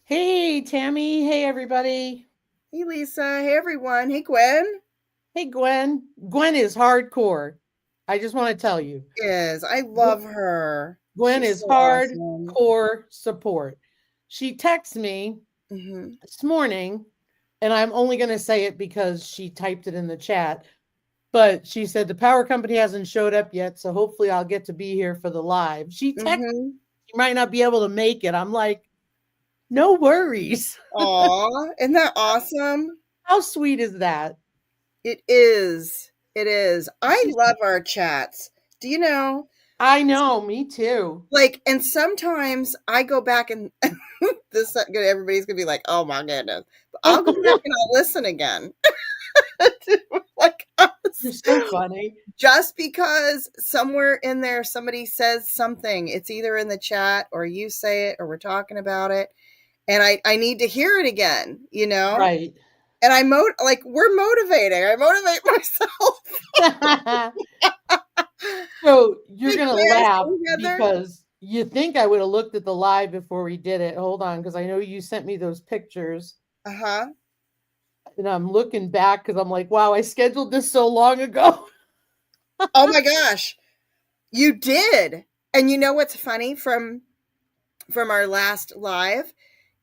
Hey, Tammy. Hey, everybody. Hey, Lisa. Hey, everyone. Hey, Gwen. Hey, Gwen. Gwen is hardcore. I just want to tell you. I love her. Gwen She's is so awesome. hardcore support. She texted me Hmm. this morning, and I'm only going to say it because she typed it in the chat. But she said the power company hasn't showed up yet, so hopefully I'll get to be here for the live. She texted, Hmm. she might not be able to make it. I'm like, no worries. Aw, isn't that awesome? How sweet is that? It is. It is. I She's, love our chats. Do you know? I know, me too. And sometimes I go back and everybody's gonna be like, "Oh my goodness!" But I'll go back and I'll listen again. like You're us. so funny. Just because somewhere in there somebody says something, it's either in the chat or you say it or we're talking about it, and I need to hear it again, Right. And we're motivating. I motivate myself. So you're Big going to plans laugh together. because you think I would have looked at the live before we did it. Hold on, because I know you sent me those pictures. Uh-huh. And I'm looking back because I'm like, wow, I scheduled this so long ago. Oh my gosh. You did. And you know what's funny from our last live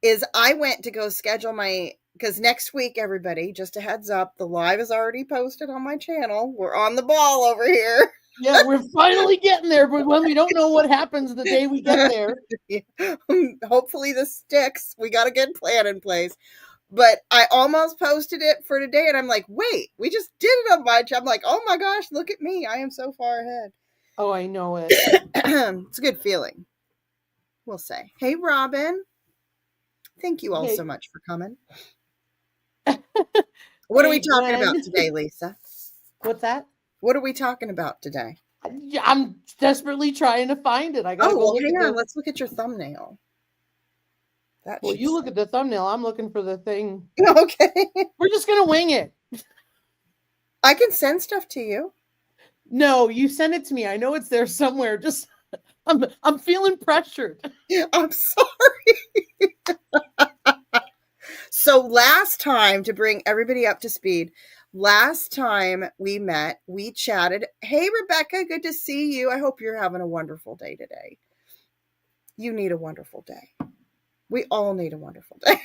is I went to go schedule my because next week, everybody, just a heads up, the live is already posted on my channel. We're on the ball over here. Yeah, we're finally getting there, but when we don't know what happens the day we get there. Hopefully this sticks. We got a good plan in place. But I almost posted it for today, and I'm like, wait, we just did it on my channel. I'm like, oh my gosh, look at me. I am so far ahead. Oh, I know it. It's a good feeling. We'll say. Hey, Robin. Thank you all so Hey, much for coming. What are we hey, talking about Gwen. today, Lisa? What's that? What are we talking about today? Yeah, I'm desperately trying to find it. I got to Oh, go well, look hang at on. the. Let's look at your thumbnail. That Well, should you look say. at the thumbnail. I'm looking for the thing. Okay. We're just going to wing it. I can send stuff to you. No, you sent it to me. I know it's there somewhere. Just I'm feeling pressured. I'm sorry. So last time, to bring everybody up to speed, last time we met, we chatted. Hey, Rebecca, good to see you. I hope you're having a wonderful day today. You need a wonderful day. We all need a wonderful day.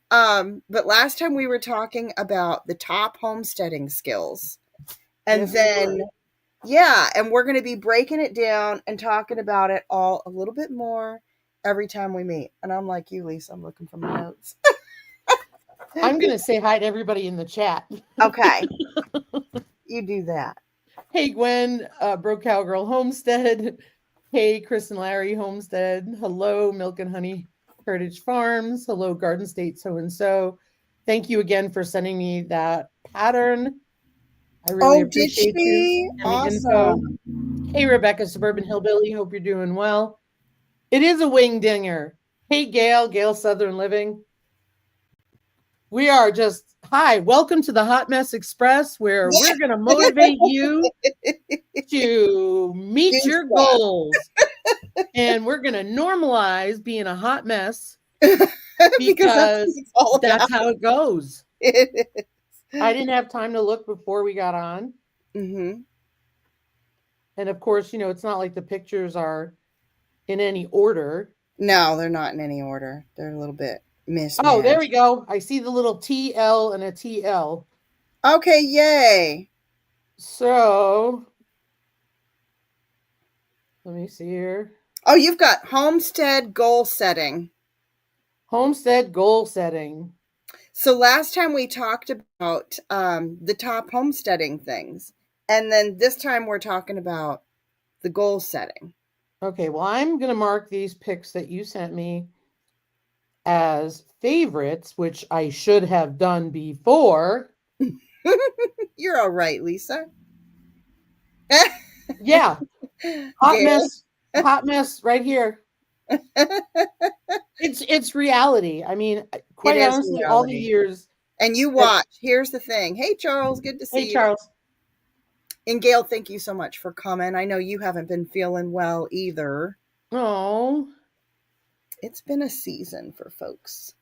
But last time we were talking about the top homesteading skills. And Yes, we were. then, yeah, and we're going to be breaking it down and talking about it all a little bit more every time we meet. And I'm like you, Lisa, I'm looking for my notes. I'm going to say hi to everybody in the chat. Okay, you do that. Hey, Gwen, Bro Cowgirl Homestead. Hey, Chris and Larry Homestead. Hello, Milk and Honey Heritage Farms. Hello, Garden State So and So. Thank you again for sending me that pattern. I really Oh, did appreciate you she? and the info. Awesome. Hey, Rebecca, Suburban Hillbilly. Hope you're doing well. It is a wing dinger. Hey, Gail Southern Living. We are just, hi, welcome to the Hot Mess Express, where we're going to motivate you to Do meet your stuff. goals. And we're going to normalize being a hot mess Because that's what because it's all that's about. how it goes. It I is. didn't have time to look before we got on. Mm-hmm. And of course, it's not like the pictures are in any order. No, they're not in any order. They're a little bit Oh, there we mismatched. go. I see the little TL and a TL. Okay, yay. So let me see here. Oh, you've got homestead goal setting. Homestead goal setting. So last time we talked about the top homesteading things. And then this time we're talking about the goal setting. Okay, well, I'm going to mark these pics that you sent me as favorites, which I should have done before. You're all right, Lisa. Yeah, Gail. hot mess right here. It's reality. I mean, It quite is honestly, all the reality. years And you that, watch. Here's the thing. Hey, Charles, good to hey, see you. Charles. And Gail, thank you so much for coming. I know you haven't been feeling well either. Oh, It's been a season for folks.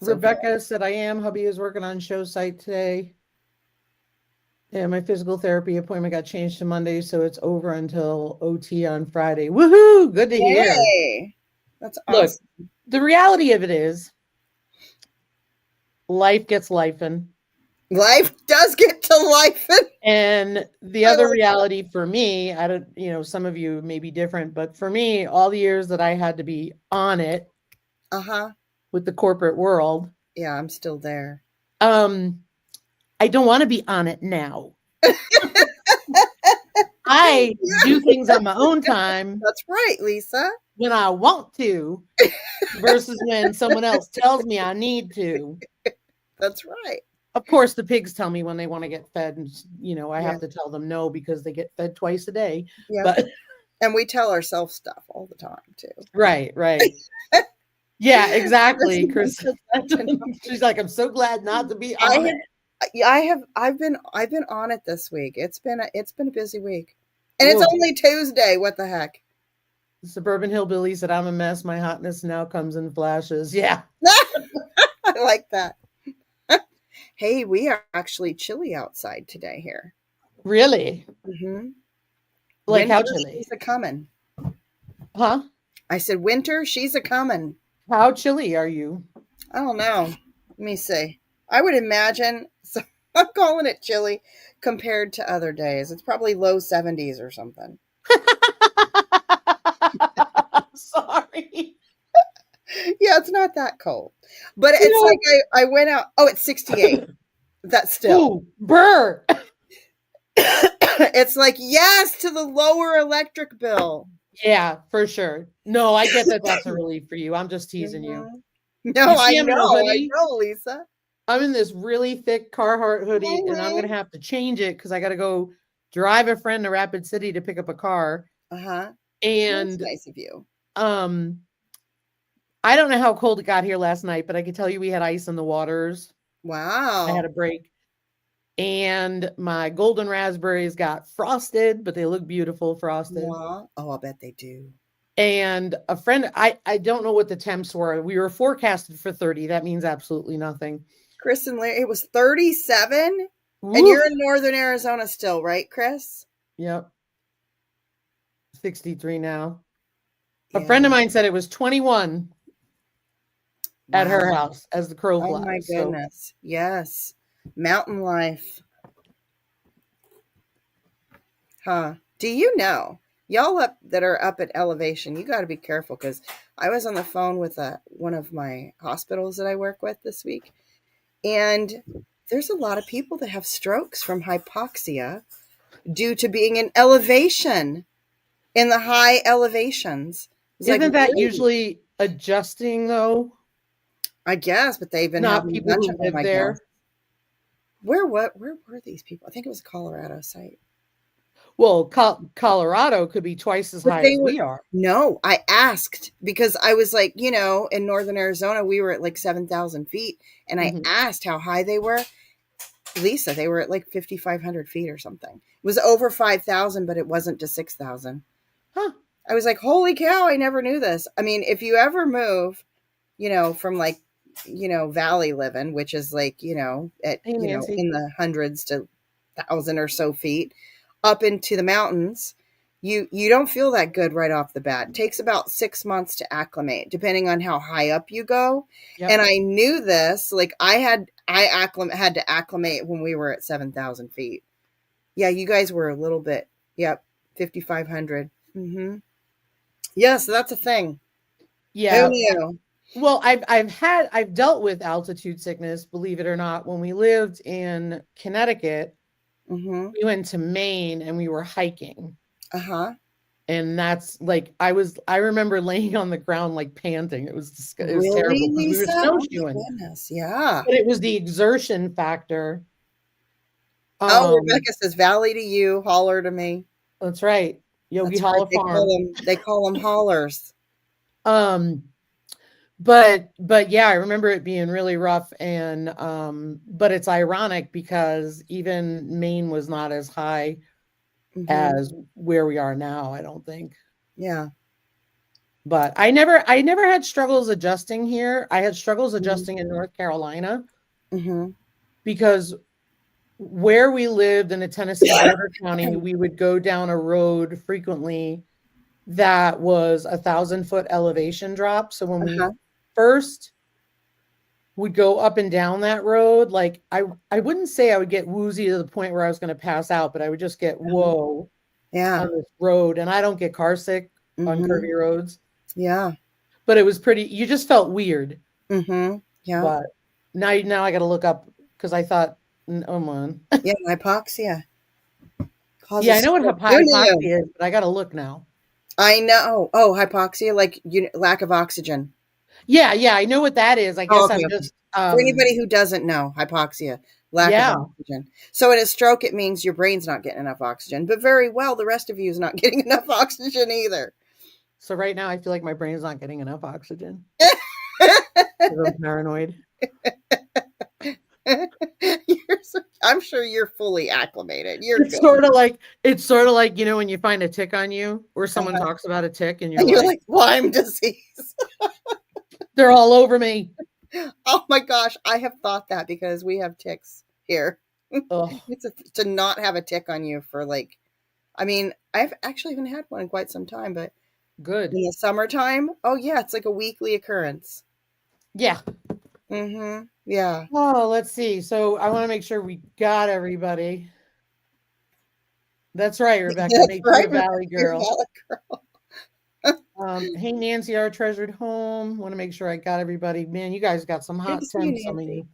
So Rebecca said, I am. Hubby is working on show site today. Yeah, my physical therapy appointment got changed to Monday, so it's over until OT on Friday. Woohoo! Good to hear. yay! That's Look, awesome. the reality of it is life gets lifing. Life does get to life. And the other reality for me, I don't, some of you may be different, but for me, all the years that I had to be on it with the corporate world. Yeah, I'm still there. I don't want to be on it now. I do things on my own time. That's right, Lisa. When I want to versus when someone else tells me I need to. That's right. Of course, the pigs tell me when they want to get fed, and I have to tell them no because they get fed twice a day. Yeah, but and we tell ourselves stuff all the time too. Right. Yeah, exactly, Chris. She's like, I'm so glad not to be on it. I've been on it this week. It's been a busy week, and it's only Tuesday. What the heck? Suburban Hillbilly said, I'm a mess. My hotness now comes in flashes. Yeah. I like that. Hey, we are actually chilly outside today here. Really? Mm-hmm. Like winter, how chilly? She's a coming. Huh? I said winter, she's a coming. How chilly are you? I don't know. Let me see. I would imagine, so I'm calling it chilly compared to other days. It's probably low 70s or something. Sorry. Yeah, it's not that cold. But it's like I went out. Oh, it's 68. That's still. Ooh, burr. It's like, yes, to the lower electric bill. Yeah, for sure. No, I get that that's a relief for you. I'm just teasing you. No, I know, Lisa. I'm in this really thick Carhartt hoodie, and I'm going to have to change it because I got to go drive a friend to Rapid City to pick up a car. And that's nice of you. I don't know how cold it got here last night, but I can tell you we had ice in the waters. Wow. I had a break. And my golden raspberries got frosted, but they look beautiful frosted. Wow. Oh, I'll bet they do. And a friend, I don't know what the temps were. We were forecasted for 30. That means absolutely nothing. Chris and Larry, it was 37. Woo. And you're in northern Arizona still, right, Chris? Yep. 63 now. Yeah. A friend of mine said it was 21 at her house as the crow flies. Oh my goodness. So. Yes. Mountain life. Huh. Do you know, y'all that are up at elevation, you got to be careful, because I was on the phone with one of my hospitals that I work with this week, and there's a lot of people that have strokes from hypoxia due to being in elevation, in the high elevations. Isn't that usually adjusting though? I guess, but they've been not people who live there. Where were these people? I think it was a Colorado site. Well, Colorado could be twice as high as we are. No, I asked because I was like, in northern Arizona, we were at like 7,000 feet. And I asked how high they were. Lisa, they were at like 5,500 feet or something. It was over 5,000, but it wasn't to 6,000. Huh. I was like, holy cow, I never knew this. I mean, if you ever move, from like, valley living, which is like, at, in the hundreds to 1,000 or so feet up into the mountains, you don't feel that good right off the bat. It takes about 6 months to acclimate, depending on how high up you go. Yep. And I knew this, like I had to acclimate when we were at 7,000 feet. Yeah. You guys were a little bit, 5,500. Mm-hmm. Yeah. So that's a thing. Yeah. Who knew? Well, I've dealt with altitude sickness, believe it or not. When we lived in Connecticut, we went to Maine and we were hiking. And that's like, I remember laying on the ground, like panting. It was terrible. We were snowshoeing. Oh, goodness. Yeah. But it was the exertion factor. Rebecca says, valley to you, holler to me. That's right. Yogi Holler Farm. They call them hollers. But yeah, I remember it being really rough, and but it's ironic because even Maine was not as high as where we are now, I don't think. Yeah. But I never had struggles adjusting here. I had struggles Mhm. adjusting in North Carolina Mhm. because where we lived in a Tennessee border county, we would go down a road frequently that was 1,000-foot elevation drop. So when we Uh-huh. first would go up and down that road, like I wouldn't say I would get woozy to the point where I was going to pass out, but I would just get whoa Yeah. on this road. And I don't get car sick on Mhm. curvy roads, Yeah. but it was pretty. You just felt weird. Mhm. Yeah. But now I got to look up because I thought, oh man, Yeah, hypoxia yeah, I causes know what stroke. Who hypoxia knew? is, but I got to look now. I know. Oh, hypoxia, like lack of oxygen. Yeah, yeah, I know what that is. I Oh, guess okay, I'm okay. just For anybody who doesn't know, hypoxia, lack of yeah. oxygen. So in a stroke, it means your brain's not getting enough oxygen, but very well, the rest of you is not getting enough oxygen either. So right now I feel like my brain's not getting enough oxygen because I'm paranoid. I'm sure you're fully acclimated. You're It's good. sort of like when you find a tick on you or someone Uh-huh. talks about a tick and you're And you're like, like Lyme disease. they're all over me. Oh my gosh, I have thought that because we have ticks here. Oh, To not have a tick on you for like, I mean, I've actually haven't had one in quite some time, but good. in the summertime, oh yeah, it's like a weekly occurrence. Yeah. Mm-hmm. Yeah. Oh, let's see. So I want to make sure we got everybody. That's right, Rebecca. That's Make you right, a Rebecca. valley You're girl. valid girl. Hey Nancy, our treasured home. Want to make sure I got everybody. Man, you guys got some Good to hot see you, temps, some of Nancy.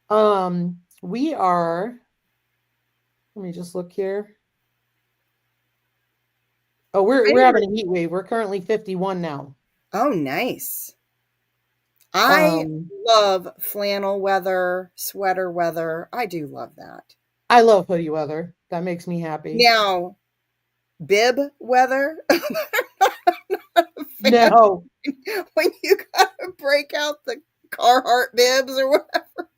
you. We are, let me just look here. Oh, I we're never, having a heat wave. We're currently 51 now. oh, nice. I Um, love flannel weather, sweater weather. I do love that. I love hoodie weather. That makes me happy. Now, bib weather, fan, No. when you gotta break out the Carhartt bibs or whatever.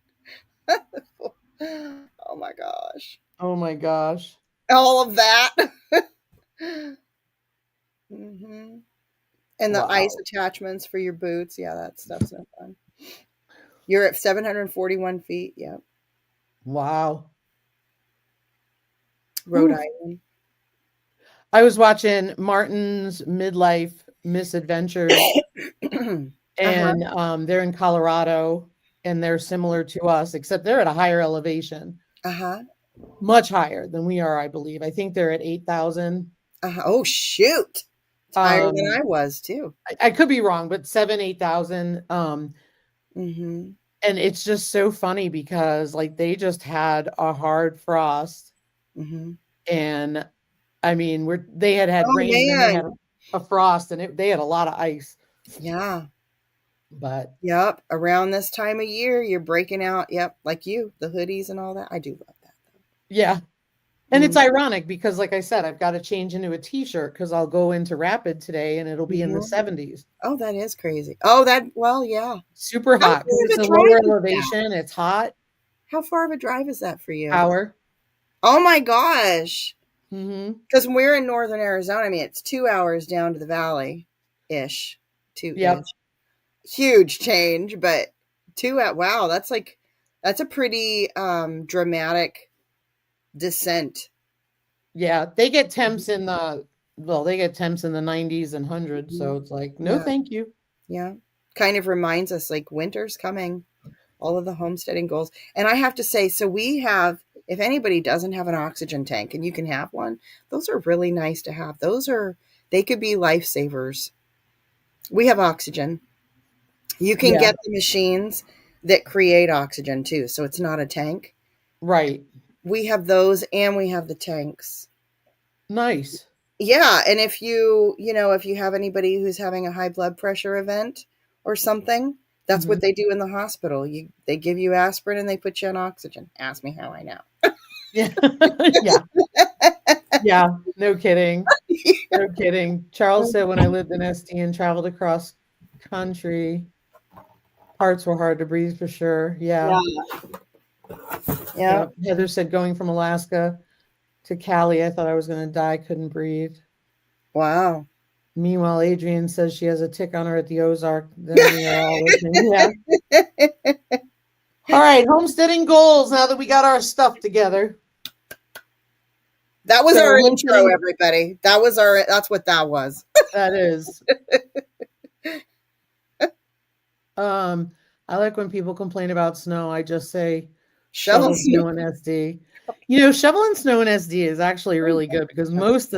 Oh my gosh. Oh my gosh. All of that. Hmm. And the ice Wow. attachments for your boots. Yeah, that stuff's no fun. You're at 741 feet. Yeah. Wow. Rhode Oof. Island. I was watching Martin's Midlife Misadventures, Uh-huh. and they're in Colorado, and they're similar to us, except they're at a higher elevation, Uh-huh. much higher than we are, I believe. I think they're at 8,000. Uh-huh. Oh shoot. It's higher than I Um, was too. I could be wrong, but 8,000. Mm-hmm. And it's just so funny because like they just had a hard frost, Mm-hmm. and I mean, they had Oh rain, then they man. had a frost, and they had a lot of ice. Yeah. But Yep. Around this time of year, you're breaking out. Yep. Like you, the hoodies and all that. I do love that. yeah, and it's Mm-hmm. ironic because, like I said, I've got to change into a t-shirt because I'll go into Rapid today, and it'll be in the Mm-hmm. 70s. Oh, that is crazy. Oh, well, yeah. Super How hot because far of it's a a lower drive is that? elevation. It's hot. How far of a drive is that for you? Hour. Oh my gosh. Mm-hmm. Because we're in northern Arizona, I mean, it's 2 hours down to the valley ish, two Yep. ish. Huge change, but wow, that's a pretty dramatic descent. Yeah, they get temps in the they get temps in the 90s and hundreds. So Mhm. it's like, no, Yeah, thank you. yeah. Kind of reminds us like winter's coming, all of the homesteading goals. And I have to say, so we have, if anybody doesn't have an oxygen tank and you can have one, those are really nice to have. They could be lifesavers. We have oxygen. You can Yeah, get the machines that create oxygen too, so it's not a tank. right. We have those and we have the tanks. Nice. Yeah, and if you have anybody who's having a high blood pressure event or something, that's Hmm. what they do in the hospital. They give you aspirin and they put you on oxygen. Ask me how I know. Yeah. Yeah. Yeah. No kidding. No kidding. Charles said when I lived in SD and traveled across country, parts were hard to breathe for sure. Yeah. Yeah. Yeah. Yeah. Heather said going from Alaska to Cali, I thought I was going to die, couldn't breathe. Wow. Meanwhile, Adrienne says she has a tick on her at the Ozark. Then we are all listening. Yeah. All right, homesteading goals. Now that we got our stuff together. That was So our intro, homesteading, everybody. That's what that was. that is. I like when people complain about snow. I just say Shovel shovel snow in SD. Shoveling snow in SD is actually really good because most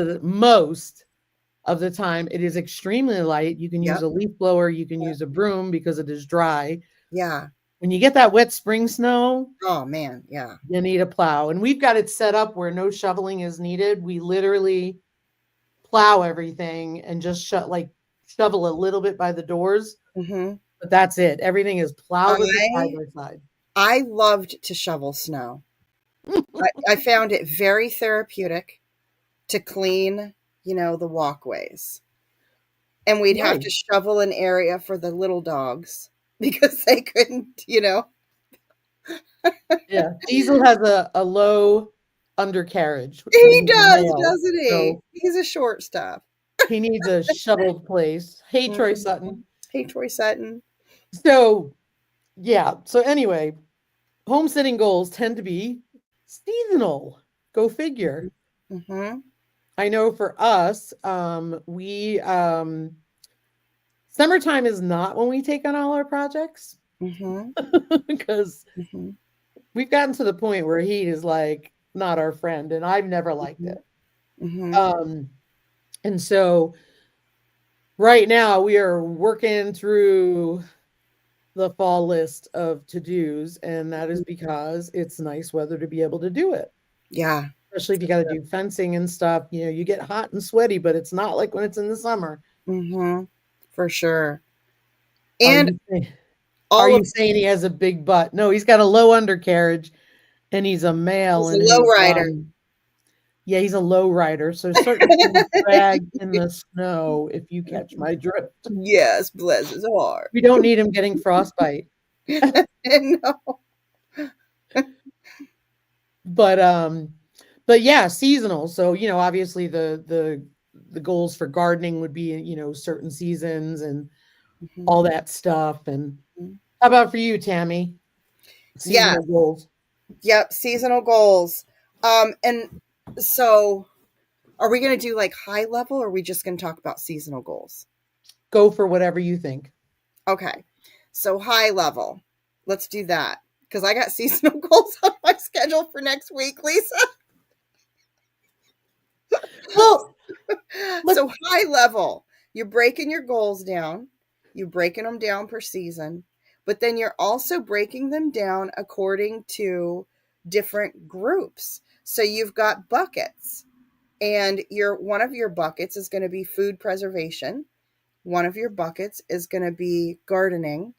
of the time it is extremely light. You can use Yep. a leaf blower, you can use a broom because it is dry. Yeah. When you get that wet spring snow, Oh man, yeah. you need a plow. And we've got it set up where no shoveling is needed. We literally plow everything and just shovel a little bit by the doors. Mm-hmm. But that's it. Everything is plowed with it side I by side. I loved to shovel snow. I found it very therapeutic to clean, the walkways. And we'd have to Nice. shovel an area for the little dogs because they couldn't. Yeah. Diesel has a low undercarriage because He he's a does, male. doesn't he? So He's a short stuff. he needs a shoveled place. Hey, Troy Mhm. Sutton. Hey, Troy Sutton. So, yeah. So, anyway, homesteading goals tend to be seasonal. Go figure. Mm-hmm. I know for us, we summertime is not when we take on all our projects Mm-hmm. because Mm-hmm. we've gotten to the point where heat is like not our friend, and I've never liked it. Mm-hmm. And so right now we are working through the fall list of to-dos, and that is because it's nice weather to be able to do it. Yeah. Especially if you got to do fencing and stuff. You get hot and sweaty, but it's not like when it's in the summer. Mm-hmm. For sure. Are And you are all you of saying he has a big butt? No, he's got a low undercarriage, and he's a male, he's a and low rider. yeah, he's a low rider, so certain things drag in the snow. If you catch my drift, Yes, bless his heart. we don't need him getting frostbite. No. But yeah, seasonal. So obviously the goals for gardening would be certain seasons and Mm-hmm. all that stuff. And how about for you, Tammy? Yeah. Seasonal goals. Yep. Seasonal goals. And so are we going to do like high level or are we just going to talk about seasonal goals? Go for whatever you think. Okay. So high level. Let's do that. Because I got seasonal goals on my schedule for next week, Lisa. Well, So high level, you're breaking your goals down. You're breaking them down per season, but then you're also breaking them down according to different groups. So you've got buckets, and one of your buckets is going to be food preservation. One of your buckets is going to be gardening.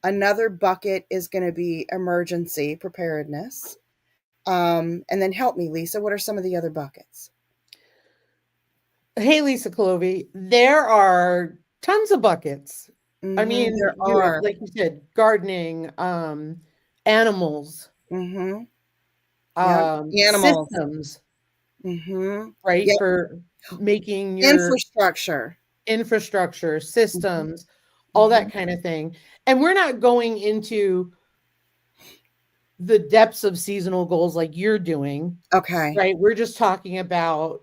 Another bucket is going to be emergency preparedness. And then help me, Lisa. What are some of the other buckets? hey, Lisa Clovey, there are tons of buckets. I mean, there are. like you said, gardening, animals, Mm-hmm. Yep. Animals. systems, Mm-hmm. right? Yep. For making your Infrastructure. systems, all Mm-hmm. that kind of thing. And we're not going into the depths of seasonal goals like you're doing. Okay. Right. We're just talking about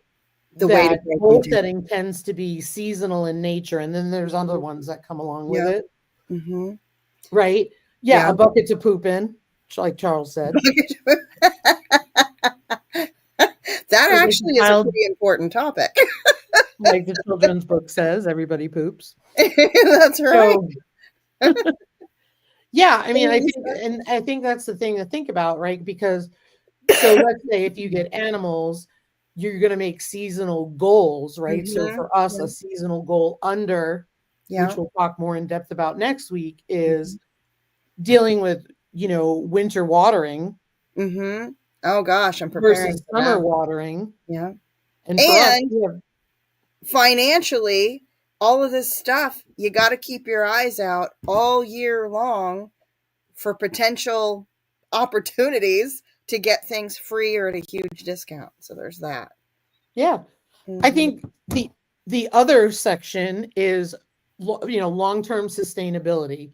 The way to that break goal them down. setting tends to be seasonal in nature. And then there's other ones that come along with Yep. it. Mm-hmm. Right. Yeah. Yeah. A bucket to poop in, like Charles said. That actually is a pretty important topic. Like the children's book says, everybody poops. That's right. So, yeah, I mean, I think that's the thing to think about, right? Because so let's say if you get animals, you're going to make seasonal goals, right? So Mm-hmm. for us, a seasonal goal which we'll talk more in depth about next week, is dealing with, winter watering. Mm-hmm. Oh gosh, I'm preparing versus for summer that. watering. Yeah. And for us, financially, all of this stuff, you got to keep your eyes out all year long for potential opportunities to get things free or at a huge discount. So there's that. Yeah. Mm-hmm. I think The other section is, long-term sustainability,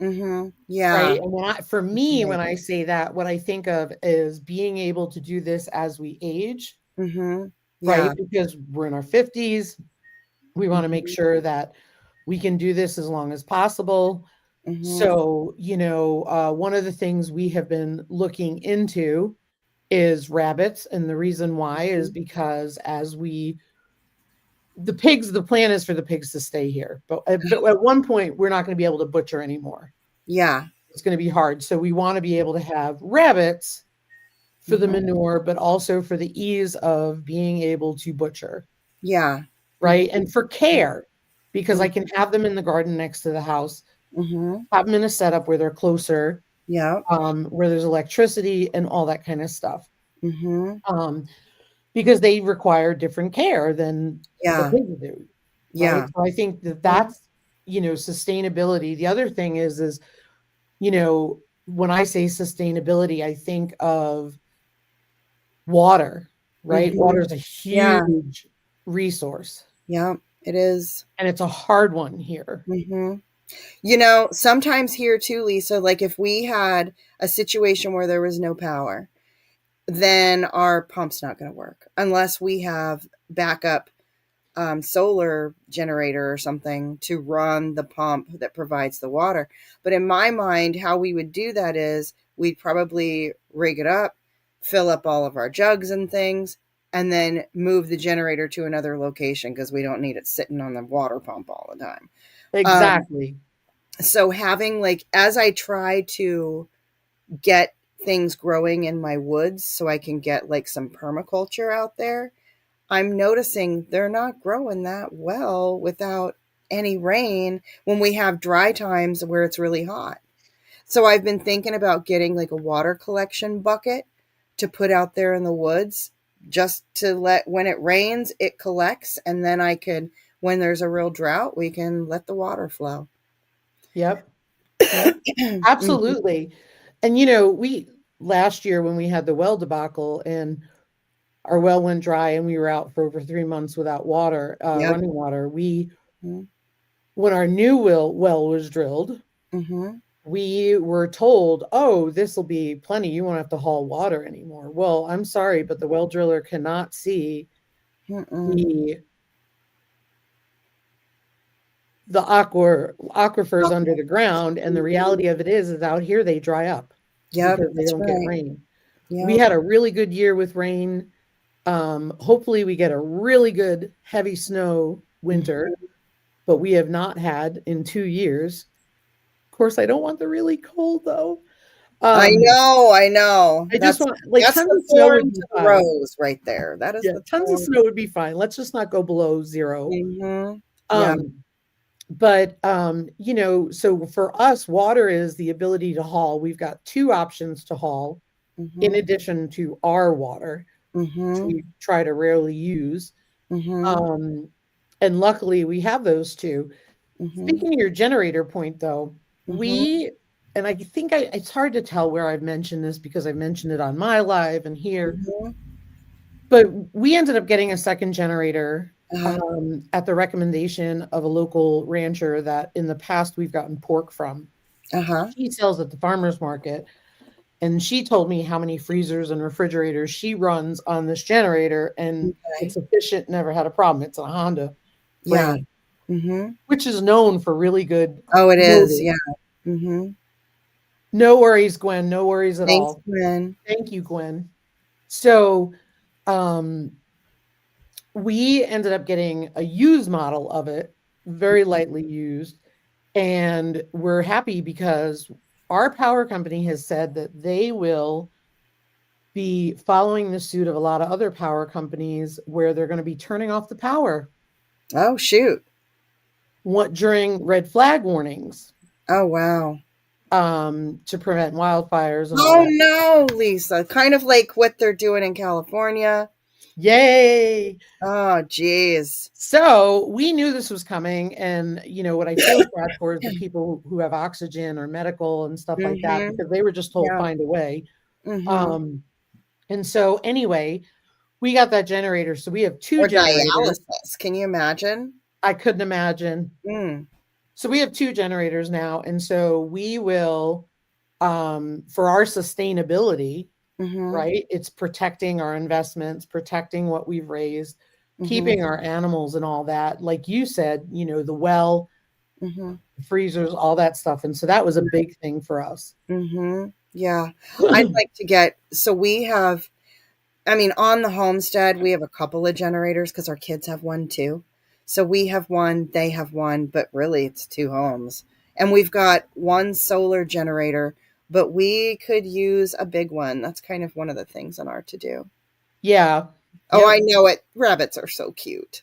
Yeah. right? And for me, when I say that, what I think of is being able to do this as we age, Yeah. right? Because we're in our 50s. We want to make sure that we can do this as long as possible. So, one of the things we have been looking into is rabbits. And the reason why is because the plan is for the pigs to stay here. But at one point, we're not going to be able to butcher anymore. Yeah. It's going to be hard. So we want to be able to have rabbits for the manure, but also for the ease of being able to butcher. Yeah. Right. And for care, because I can have them in the garden next to the house, have them in a setup where they're closer, Yeah. where there's electricity and all that kind of stuff. Mm-hmm. Because they require different care than the Yeah. pigs do. Right. Yeah. So I think that's, sustainability. The other thing is, when I say sustainability, I think of water, right? Water is a Yeah. huge resource. Yeah. It is. And it's a hard one here. Sometimes here too, Lisa, like if we had a situation where there was no power, then our pump's not going to work unless we have backup solar generator or something to run the pump that provides the water. But in my mind, how we would do that is we'd probably rig it up, fill up all of our jugs and things, and then move the generator to another location because we don't need it sitting on the water pump all the time. Exactly. So having as I try to get things growing in my woods so I can get some permaculture out there, I'm noticing they're not growing that well without any rain when we have dry times where it's really hot. So I've been thinking about getting a water collection bucket to put out there in the woods just to let, when it rains, it collects. And then when there's a real drought, we can let the water flow. Yep. Absolutely. And, we last year when we had the well debacle and our well went dry and we were out for over 3 months without water, running water, when our new well was drilled, we were told, oh, this will be plenty. You won't have to haul water anymore. Well, I'm sorry, but the well driller cannot see the aquifers under the ground. And the reality of it is out here, they dry up because they don't get rain. We had a really good year with rain. Hopefully we get a really good heavy snow winter, but we have not had in 2 years. Of course, I don't want the really cold though. I know. I just want that's tons the of snow would thorn be to the fine. rose right there. That is Tons of snow would be fine. Let's just not go below 0. But so for us, water is the ability to haul. We've got 2 options to haul in addition to our water, which we try to rarely use. And luckily we have those 2. Speaking of your generator point though, and I think it's hard to tell where I've mentioned this because I've mentioned it on my live and here, but we ended up getting a second generator at the recommendation of a local rancher that in the past we've gotten pork from. She sells at the farmer's market. And she told me how many freezers and refrigerators she runs on this generator, and it's efficient, never had a problem. It's a Honda brand, which is known for really good. Oh, it is. Yeah. No worries, Gwen. No worries at all. Gwen. Thank you, Gwen. So we ended up getting a used model of it, very lightly used. And we're happy because our power company has said that they will be following the suit of a lot of other power companies where they're going to be turning off the power. Oh, shoot. During red flag warnings. Oh, wow. To prevent wildfires. And oh, no, Lisa. Kind of like what they're doing in California. Yay. Oh, geez. So we knew this was coming. And, what I feel bad for is the people who have oxygen or medical and stuff like that, because they were just told find a way. And so anyway, We got that generator, so we have two Or generators. dialysis. Can you imagine? I couldn't imagine. Mm. So we have two generators now, and so we will, for our sustainability, Mm-hmm. right? It's protecting our investments, protecting what we've raised, Mm-hmm. keeping our animals and all that. Like you said, the well, Mm-hmm. freezers, all that stuff. And so that was a big thing for us. Mm-hmm. Yeah. I'd like to get, so we have, I mean, on the homestead, we have a couple of generators because our kids have one too. So we have one, they have one, but really it's two homes. And we've got one solar generator, but we could use a big one. That's kind of one of the things on our to do. Yeah. Oh, I Yep. know it. Rabbits are so cute.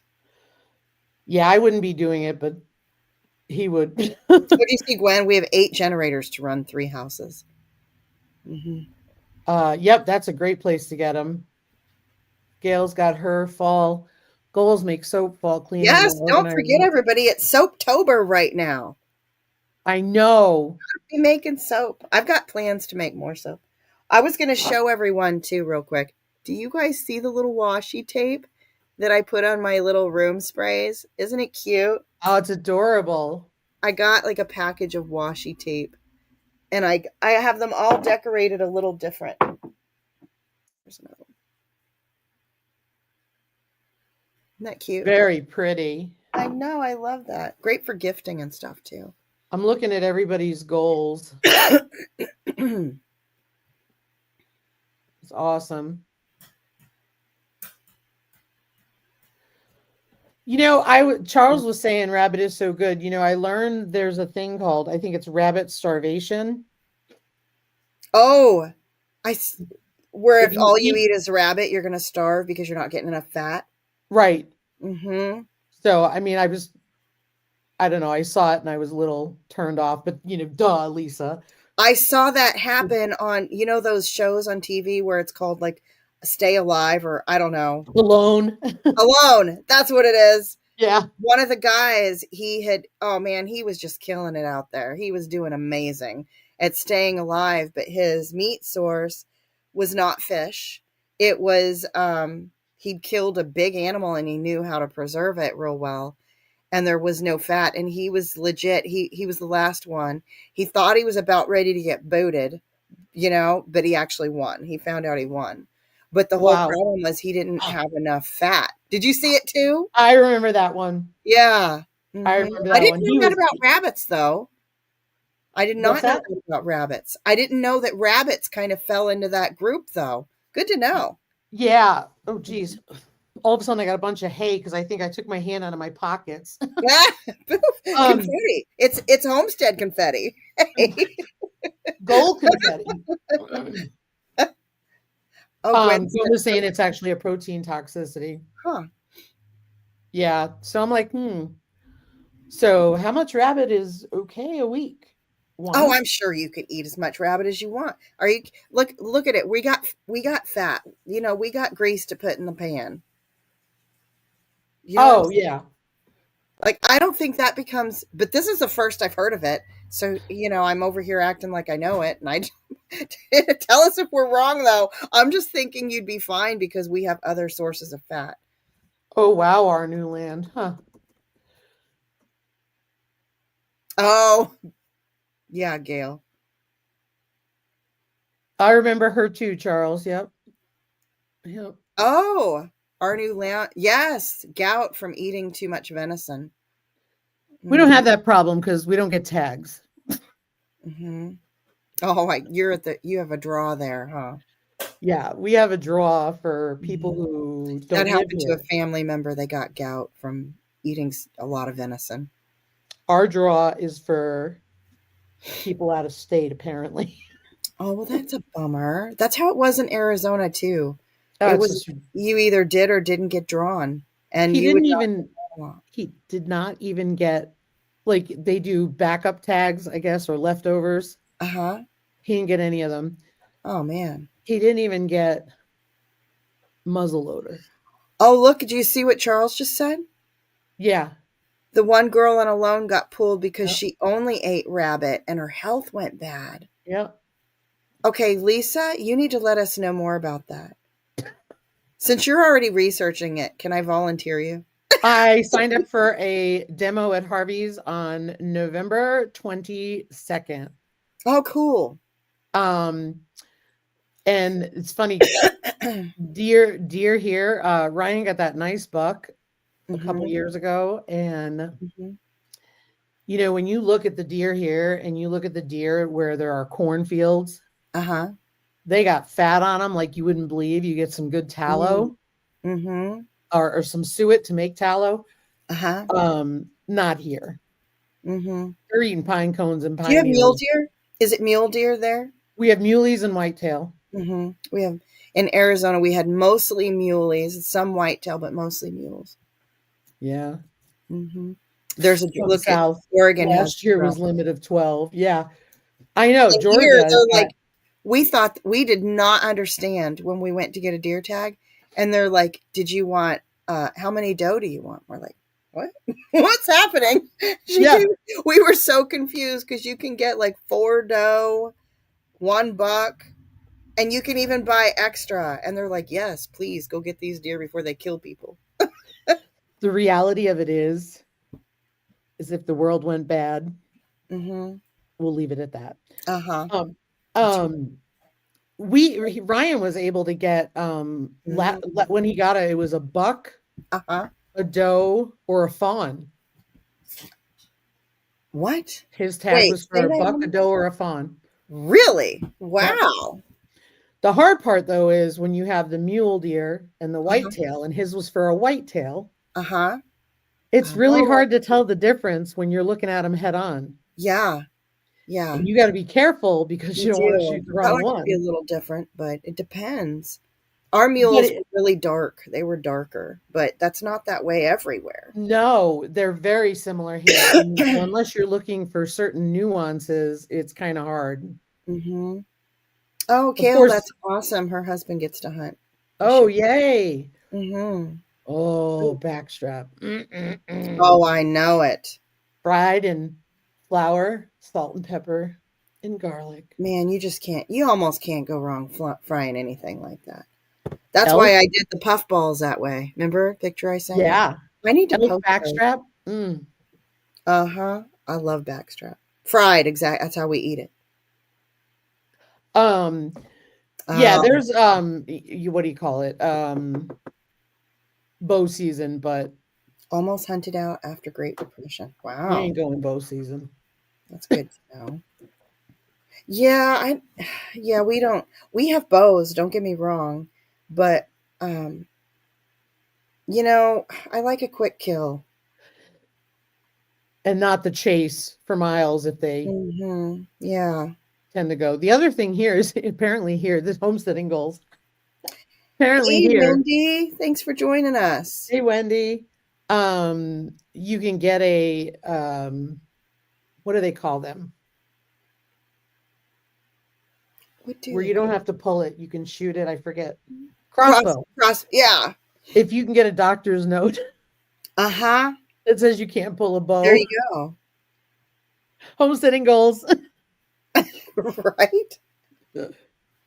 Yeah, I wouldn't be doing it, but he would. What do you see, Gwen? We have 8 generators to run 3 houses. Mm-hmm. Yep, that's a great place to get them. Gail's got her fall goals, make soap, fall cleaning, Yes, more don't forget organizing. everybody. It's Soaptober right now. I know. Be making soap. I've got plans to make more soap. I was going to show everyone too, real quick. Do you guys see the little washi tape that I put on my little room sprays? Isn't it cute? Oh, it's adorable. I got like a package of washi tape, and I have them all decorated a little different. There's another one. Isn't that cute? Very pretty. I know. I love that. Great for gifting and stuff too. I'm looking at everybody's goals. It's awesome. Charles was saying rabbit is so good. I learned there's a thing called, I think it's rabbit starvation. Oh, where If if you all you eat, eat is rabbit, you're going to starve because you're not getting enough fat. right. Mm-hmm. So, I mean, I don't know, I saw it and I was a little turned off, but duh, Lisa. I saw that happen on, those shows on TV where it's called like Stay Alive or I don't know. Alone. Alone. That's what it is. Yeah. One of the guys, oh man, he was just killing it out there. He was doing amazing at staying alive, but his meat source was not fish. It was, he'd killed a big animal and he knew how to preserve it real well. And there was no fat. And he was legit. He was the last one. He thought he was about ready to get booted, but he actually won. He found out he won. But the whole Wow. problem was he didn't have enough fat. Did you see it too? I remember that one. Yeah. I Mhm. remember I that didn't one. know that about rabbits, though. I did What's not know that? that about rabbits. I didn't know that rabbits kind of fell into that group, though. Good to know. Yeah. Oh, geez. All of a sudden, I got a bunch of hay because I think I took my hand out of my pockets. Confetti. It's homestead confetti. Hey. Gold confetti. Oh, Gwen Gwen was saying it's actually a protein toxicity. huh. Yeah. So I'm like, So how much rabbit is okay a week? Oh, One? I'm sure you could eat as much rabbit as you want. Are you look at it. We got fat. We got grease to put in the pan. You know what I'm Oh, saying? yeah. Like I don't think that becomes but this is the first I've heard of it. So, I'm over here acting like I know it and I tell us if we're wrong though. I'm just thinking you'd be fine because we have other sources of fat. Oh, wow. Our new land. Huh. Oh, yeah, Gail. I remember her too, Charles. Yep. Yep. Oh, our new land. Yes, gout from eating too much venison. We don't have that problem because we don't get tags. Mm-hmm. Oh, you have a draw there, huh? Yeah, we have a draw for people Mhm. who That don't live happened to a here. family member. They got gout from eating a lot of venison. Our draw is for people out of state, apparently. Oh, well, that's a bummer. That's how it was in Arizona too. Oh, It it's was just you either did or didn't get drawn, and he you would didn't not even get drawn. he did not even get, like, they do backup tags, I guess, or leftovers. Uh-huh. He didn't get any of them. Oh man. He didn't even get muzzleloader. Oh, look, did you see what Charles just said? Yeah. The one girl on Alone got pulled because Yep. she only ate rabbit and her health went bad. Yep. Okay, Lisa, you need to let us know more about that. Since you're already researching it, can I volunteer you? I signed up for a demo at Harvey's on November 22nd. Oh, cool. And it's funny, deer here. Ryan got that nice buck a couple years ago, and you know, when you look at the deer here and you look at the deer where there are cornfields, they got fat on them like you wouldn't believe. You get some good tallow, or some suet to make tallow. Not here. They're eating pine cones and pine Do you have mule needles. deer? Is it mule deer there? We have muleys and whitetail. We have in Arizona. We had mostly muleys, some whitetail, but mostly mules. Yeah. There's a look south. at Oregon. Last year was limit of 12. Yeah, I know. And Georgia. here, they're like, we thought we did not understand when we went to get a deer tag, and they're like, "Did you want how many doe do you want?" We're like, "What? What's happening?" We were so confused because you can get like 4 doe, 1 buck, and you can even buy extra. And they're like, "Yes, please go get these deer before they kill people." The reality of it is if the world went bad, we'll leave it at that. Ryan was able to get when he got it was a buck, a doe, or a fawn. What? His tag was for a buck, a doe, or a fawn. Really? Wow. The hard part though is when you have the mule deer and the whitetail, and his was for a whitetail. It's really hard to tell the difference when you're looking at them head on. Yeah. And you got to be careful because you don't want to shoot the wrong one. It be a little different, but it depends. Our mules were really dark. They were darker, but that's not that way everywhere. No, they're very similar here. Unless you're looking for certain nuances, it's kind of hard. Oh, Kale, that's awesome. Her husband gets to hunt. Oh, yay. Oh, backstrap. Oh, I know it. Fried in flour, salt and pepper, and garlic. Man, you almost can't go wrong frying anything like that. That's why I did the puff balls that way. Remember picture I sent? Yeah. I need to post backstrap. I love backstrap. Fried, exactly. That's how we eat it. Yeah, there's what do you call it? Bow season, but almost hunted out after Great Depression. Wow. You ain't going bow season. That's good to know. Yeah, we have bows, don't get me wrong, but you know, I like a quick kill. And not the chase for miles if they tend to go. The other thing here is apparently here, this homesteading goals. Apparently hey, here. Wendy, thanks for joining us. Hey, Wendy. You can get a what do they call them? Where you don't have to pull it, you can shoot it. I forget. Crossbow. Yeah. If you can get a doctor's note. It says you can't pull a bow. There you go. Homesteading goals. Right.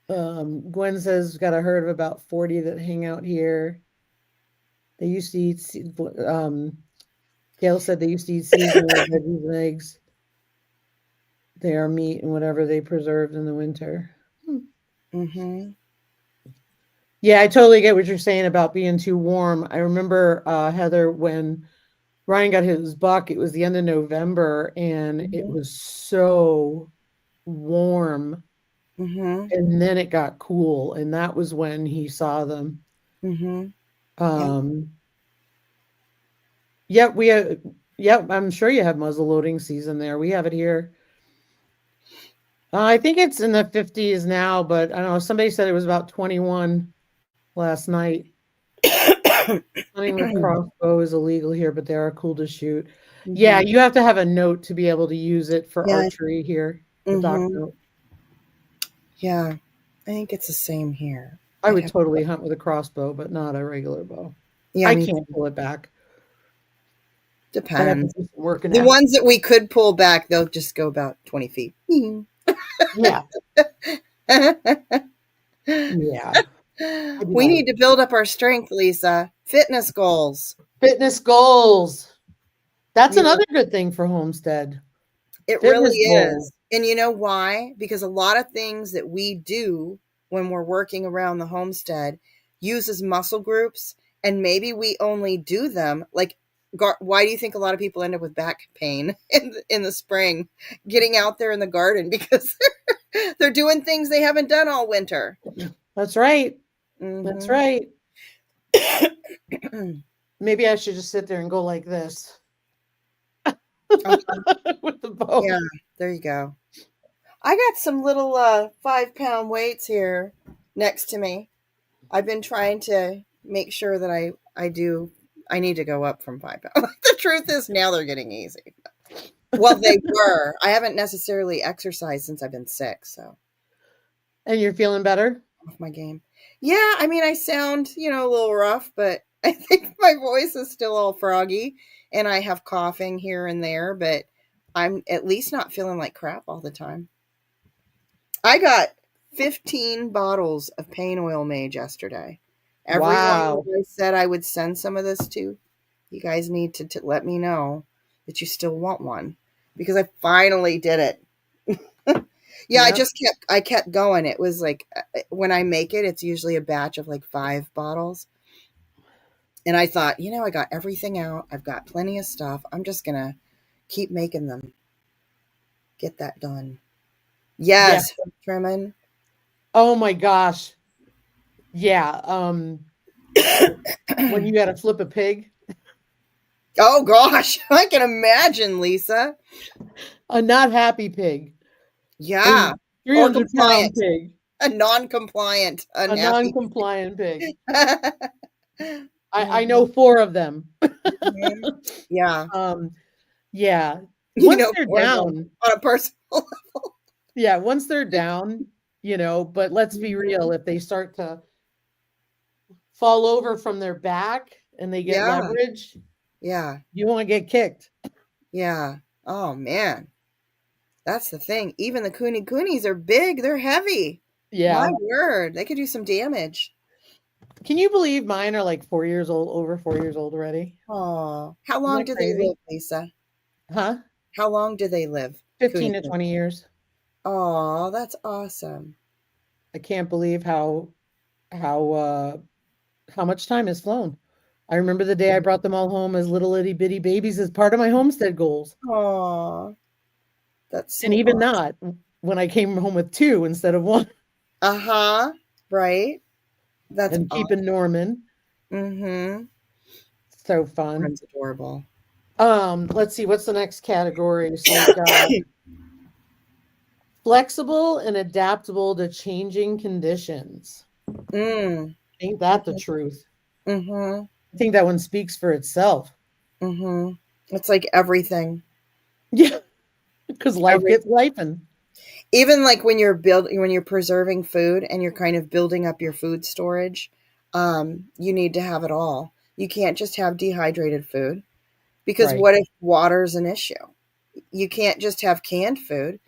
Gwen says got a herd of about 40 that hang out here. They used to eat. Gail said they used to eat seasonal veggies and eggs. They are meat and whatever they preserved in the winter. Yeah, I totally get what you're saying about being too warm. I remember Heather, when Ryan got his buck, it was the end of November and it was so warm. And then it got cool, and that was when he saw them. I'm sure you have muzzle loading season there. We have it here. I think it's in the 50s now, but I don't know. Somebody said it was about 21 last night. Hunting with crossbow is illegal here, but they are cool to shoot. Yeah, you have to have a note to be able to use it for archery here. The doc note. Yeah, I think it's the same here. I would totally hunt with a crossbow, but not a regular bow. Yeah, I can't pull it back. Depends. The ones that we could pull back, they'll just go about 20 feet. Yeah. Yeah. I'd be We like, need to build up our strength, Lisa. Fitness goals. fitness goals. That's You know, another good thing for Homestead. it really Fitness is. goals. And you know why? Because a lot of things that we do when we're working around the homestead uses muscle groups, and maybe we only do them like why do you think a lot of people end up with back pain in the spring getting out there in the garden because they're doing things they haven't done all winter. That's right. That's Mm-hmm. right. Maybe I should just sit there and go like this with the Yeah, bow. there you go. I got some little 5-pound weights here next to me. I've been trying to make sure that I need to go up from 5 pounds. The truth is now they're getting easy. Well, they were. I haven't necessarily exercised since I've been sick, so And you're feeling better? off my game. Yeah, I mean I sound, a little rough, but I think my voice is still all froggy and I have coughing here and there, but I'm at least not feeling like crap all the time. I got 15 bottles of pain oil made yesterday. Everyone Wow. I said I would send some of this to, you guys need to let me know that you still want one because I finally did it. Yeah, Yep. I kept going. It was like when I make it, it's usually a batch of like 5 bottles. And I thought, I got everything out. I've got plenty of stuff. I'm just going to keep making them. Get that done. Yeah. Yes, trimming. Oh my gosh. Yeah. When you got to flip a pig, Oh gosh, I can imagine, Lisa. a not happy pig, Yeah. a Or 300-pound compliant. pig, A non-compliant, a unhappy. non-compliant pig. I know Mhm. 4 of them. Mhm. Yeah. um, yeah. You Once know, they're for them down, on a personal. yeah, once they're down, but let's be real, Mhm. if they start to fall over from their back and they get Yeah. leverage, Yeah. you want to get kicked. Yeah. Oh man. That's the thing. Even the coonies are big. They're heavy. My Yeah. word. They could do some damage. Can you believe mine are like 4 years old, over 4 years old already? Oh. How Isn't long that do they crazy? live, Lisa? Huh? How long do they live? 15 Cooney. to 20 years. Oh, that's awesome. I can't believe how how much time has flown. I remember the day I brought them all home as little itty bitty babies as part of my homestead goals. Oh, that's And so even awesome. not when I came home with 2 instead of 1 Uh-huh. Right. That's and awesome. keeping Norman. Mm-hmm. So fun. That's adorable. Let's see, what's the next category? So we've got flexible and adaptable to changing conditions. Mm. Ain't that the truth? Mm-hmm. I think that one speaks for itself. Mm-hmm. It's like everything. Yeah, because life Every gets lifing. even like when you're preserving food and you're kind of building up your food storage, you need to have it all. You can't just have dehydrated food because Right. what if water's an issue? You can't just have canned food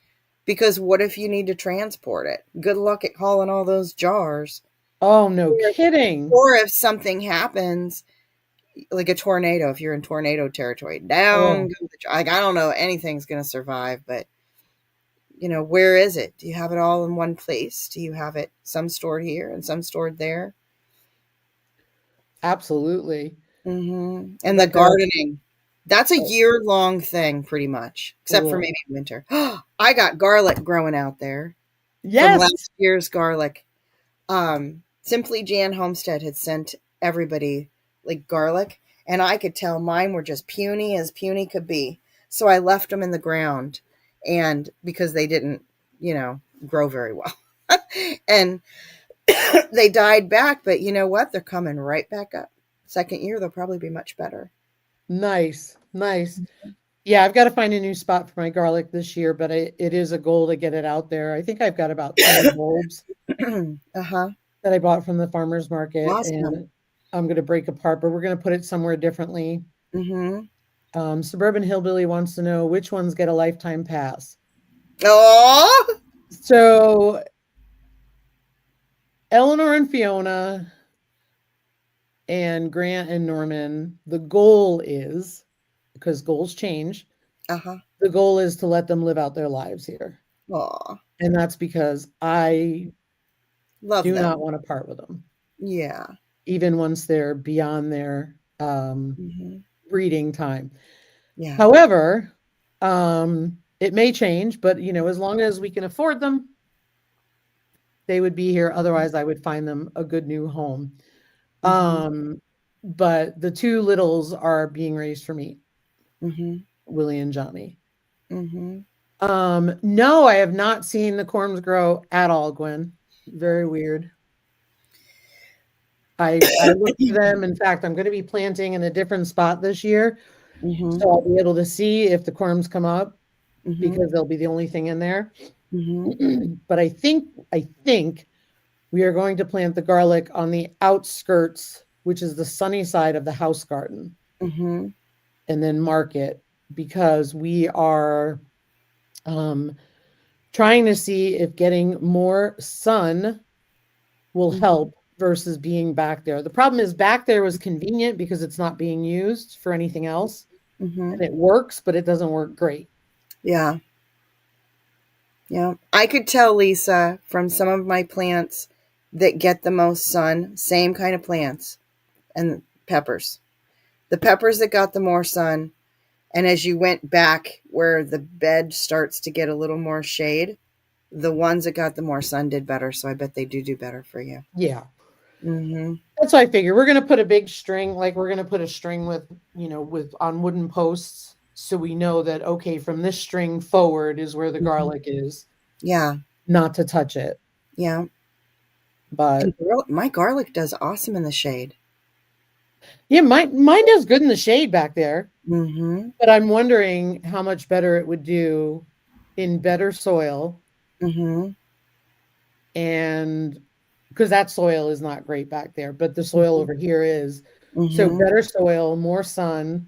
because what if you need to transport it? Good luck at hauling all those jars. Oh, no Or kidding. or if something happens, like a tornado, if you're in tornado territory, down Oh, go like I don't know anything's going to survive, but where is it? Do you have it all in one place? Do you have it some stored here and some stored there? absolutely. And the Like a gardening, that's a oh, year-long thing pretty much, except for oh. maybe winter. I got garlic growing out there from Yes. last year's garlic. Simply Jan Homestead had sent everybody like garlic, and I could tell mine were just puny as puny could be. So I left them in the ground, and because they didn't, grow very well, and they died back. But you know what? They're coming right back up. Second year, they'll probably be much better. Nice. Nice. Yeah, I've got to find a new spot for my garlic this year, but it is a goal to get it out there. I think I've got about 20 bulbs Uh-huh. that I bought from the farmer's market, Awesome. and I'm going to break apart, but we're going to put it somewhere differently. Mm-hmm. Suburban Hillbilly wants to know which ones get a lifetime pass. Oh, So Eleanor and Fiona and Grant and Norman, the goal is, because goals change, Uh-huh. the goal is to let them live out their lives here. Aw. And that's because I Love do them. not want to part with them, Yeah. even once they're beyond their Hmm. breeding time. Yeah. However, it may change, but as long as we can afford them, they would be here. Otherwise, I would find them a good new home. Hmm. But the two littles are being raised for me, Hmm. Willie and Johnny. Hmm. No, I have not seen the corms grow at all, Gwen. Very weird. I look for them. In fact, I'm going to be planting in a different spot this year, Hmm. so I'll be able to see if the corms come up Hmm. because they'll be the only thing in there. Hmm. But I think we are going to plant the garlic on the outskirts, which is the sunny side of the house garden, Hmm. and then mark it because we are um, trying to see if getting more sun will Hmm. help versus being back there. The problem is back there was convenient because it's not being used for anything else Hmm. and it works, but it doesn't work great. Yeah. Yeah. I could tell, Lisa, from some of my plants that get the most sun, same kind of plants and peppers. The peppers that got the more sun, and as you went back where the bed starts to get a little more shade, the ones that got the more sun did better. So I bet they do better for you. Yeah. Mm-hmm. That's what I figure. We're going to put a big string, like we're going to put a string with on wooden posts. So we know that, okay, from this string forward is where the Mm-hmm. garlic is, Yeah. not to touch it. Yeah. And But my garlic does awesome in the shade. yeah, mine does good in the shade back there. Mm-hmm. But I'm wondering how much better it would do in better soil, Mm-hmm. and because that soil is not great back there, but the soil over here is. So Mm-hmm. better soil, more sun.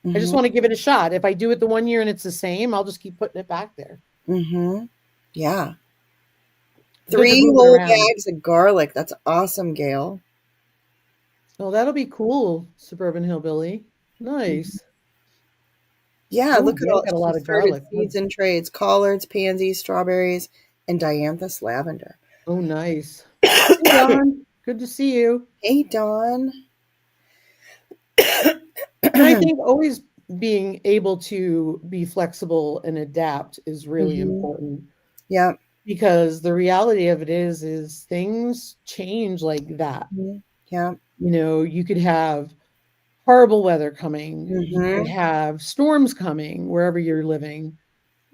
I just Mm-hmm. want to give it a shot. If I do it the one year and it's the same, I'll just keep putting it back there. Mm-hmm. Yeah. Good to 3 move it whole around. bags of garlic. That's awesome, Gail. Oh, that'll be cool, Suburban Hillbilly. Nice. Yeah, Oh, look at Gail all. got a She lot of started garlic. seeds and trades: collards, pansies, strawberries, and dianthus lavender. Oh, nice. Hey, Don. Good to see you. Hey, Dawn. And I think always being able to be flexible and adapt is really Hmm. important Yep. because the reality of it is things change like that. Mhm. Yep. You could have horrible weather coming, you could Hmm. have storms coming wherever you're living.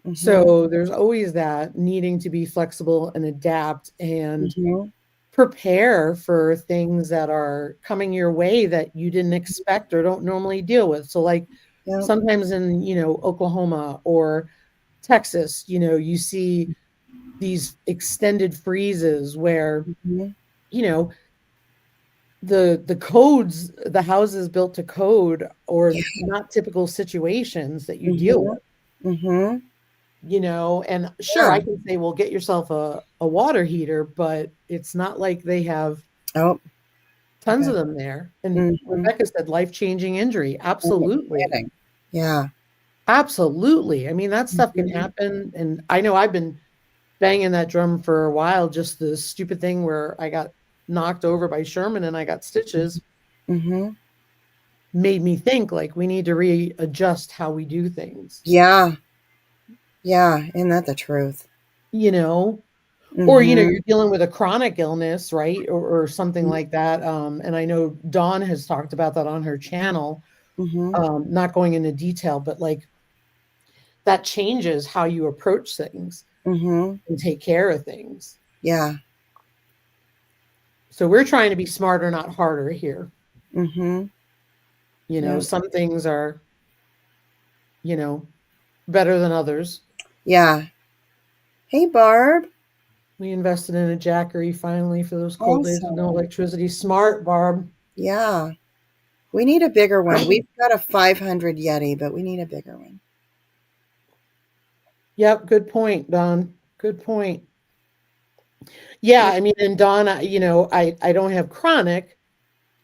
Hmm. So there's always that needing to be flexible and adapt and Hmm. prepare for things that are coming your way that you didn't expect or don't normally deal with. So like Yep. sometimes in, Oklahoma or Texas, you see these extended freezes where, Hmm. you know, the codes, the houses built to code or Yeah. not typical situations that you deal Hmm. with. Hmm. And sure, Yeah. I can say, well, get yourself a water heater, but it's not like they have Oh, tons okay. of them there. And Hmm. Rebecca said life-changing injury. Oh, no Absolutely. kidding. Yeah. Absolutely. I mean, that stuff can Hmm. happen. And I know I've been banging that drum for a while, just the stupid thing where I got knocked over by Sherman and I got stitches Hmm. made me think like we need to readjust how we do things, Yeah. Yeah. Isn't that the truth? you know? Or, Hmm. you're dealing with a chronic illness, right? Or something like that. And I know Dawn has talked about that on her channel, Hmm. not going into detail, but like that changes how you approach things Hmm. and take care of things. Yeah. So we're trying to be smarter, not harder here. Hmm. Yeah. Some things are, you know, better than others. Yeah. Hey, Barb. We invested in a jackery finally for those cold days with no Awesome. electricity. Smart, Barb. Yeah. We need a bigger one. We've got a 500 Yeti, but we need a bigger one. Yep, good point, Don. Good point. Yeah, I mean, and Dawn, I don't have chronic,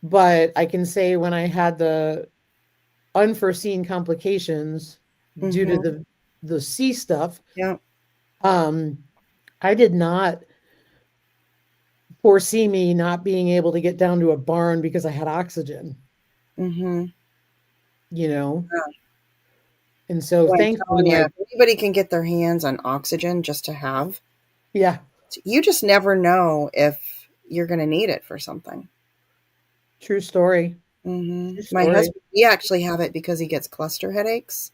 but I can say when I had the unforeseen complications due to Mm-hmm. the C stuff, Yeah. um, I did not foresee me not being able to get down to a barn because I had oxygen, Mm-hmm. you know? Yeah. And so Well, I'm thankfully telling you, my if anybody can get their hands on oxygen just to have, yeah, you just never know if you're going to need it for something. true story. Mm-hmm. True My story. husband, we actually have it because he gets cluster headaches,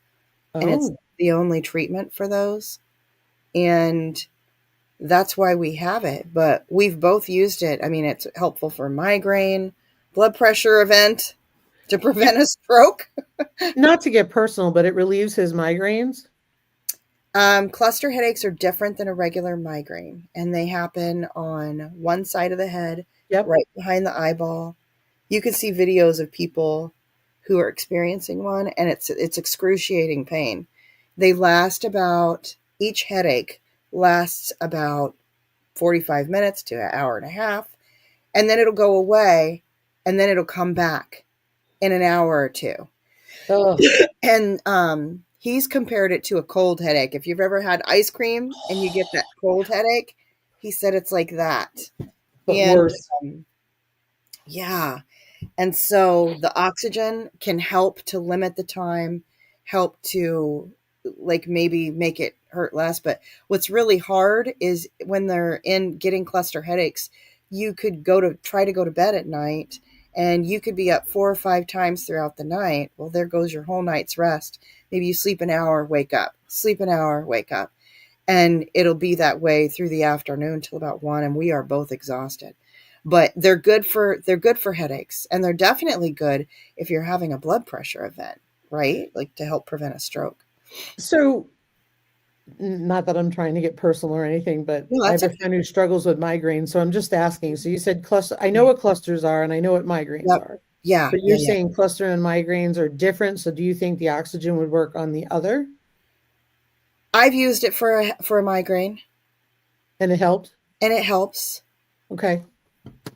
and it's Oh, the only treatment for those. And that's why we have it. But we've both used it. I mean, it's helpful for migraine, blood pressure event to it prevent a stroke. not to get personal, but it relieves his migraines. Cluster headaches are different than a regular migraine, and they happen on one side of the head, Yep. right behind the eyeball. You can see videos of people who are experiencing one, and it's excruciating pain. They last about each headache lasts about 45 minutes to an hour and a half, and then it'll go away, and then it'll come back in an hour or two. Oh, And he's compared it to a cold headache. If you've ever had ice cream and you get that cold headache, he said it's like that. but And worse. yeah, and so the oxygen can help to limit the time, help to like maybe make it hurt less. But what's really hard is when they're in getting cluster headaches, you could try to go to bed at night and you could be up 4 or 5 times throughout the night. Well, there goes your whole night's rest. Maybe you sleep an hour, wake up, sleep an hour, wake up. And it'll be that way through the afternoon till about 1, and we are both exhausted. But they're good for headaches, and they're definitely good if you're having a blood pressure event, right? Like to help prevent a stroke. So, not that I'm trying to get personal or anything, but No, I that's have a okay. friend who struggles with migraines. So I'm just asking. So you said cluster, I know what clusters are and I know what migraines Yep. are, Yeah, but yeah, you're yeah. saying cluster and migraines are different. So do you think the oxygen would work on the other I've used it for a migraine, and it helped? and it helps. Okay.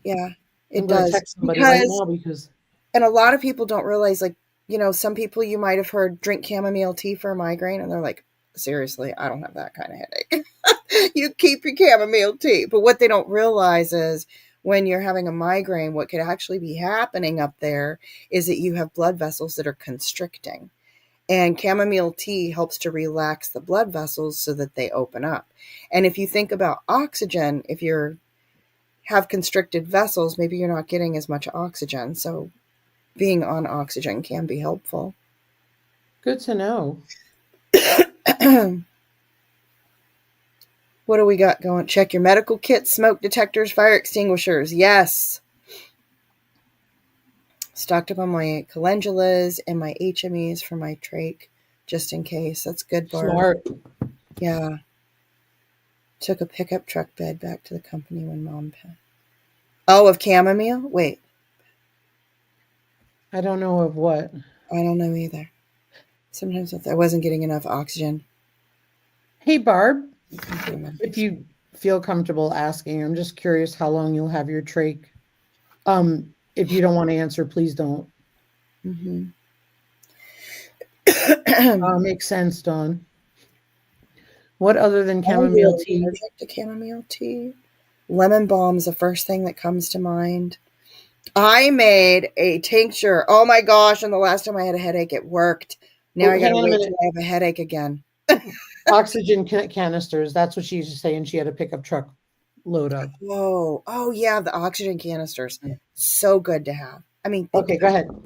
Yeah, I'm it going to does. text somebody right Because now because, and a lot of people don't realize, like, some people you might have heard drink chamomile tea for a migraine, and they're like, seriously, I don't have that kind of headache. You keep your chamomile tea. But what they don't realize is when you're having a migraine, what could actually be happening up there is that you have blood vessels that are constricting. And chamomile tea helps to relax the blood vessels so that they open up. And if you think about oxygen, if you have constricted vessels, maybe you're not getting as much oxygen. So being on oxygen can be helpful. good to know. What do we got going? Check your medical kit, smoke detectors, fire extinguishers. Yes. Stocked up on my calendulas and my HMEs for my trach, just in case. That's good, Barb. Smart. Yeah. Took a pickup truck bed back to the company when Mom passed. Oh, of chamomile? Wait, I don't know of what. I don't know either. Sometimes I wasn't getting enough oxygen. Hey, Barb, Okay. if you feel comfortable asking, I'm just curious how long you'll have your trach. If you don't want to answer, please don't. Mm-hmm. Makes sense, Dawn. What other than I'm chamomile really tea? allergic to chamomile tea. Lemon balm is the first thing that comes to mind. I made a tincture. Oh my gosh. And the last time I had a headache, it worked. Now Oh, I got hang to on a wait till minute. I have a headache again. Oxygen canisters. That's what she used to say, and she had a pickup truck load of. Oh yeah, the oxygen canisters. So good to have. I mean, think Okay, go about it. ahead.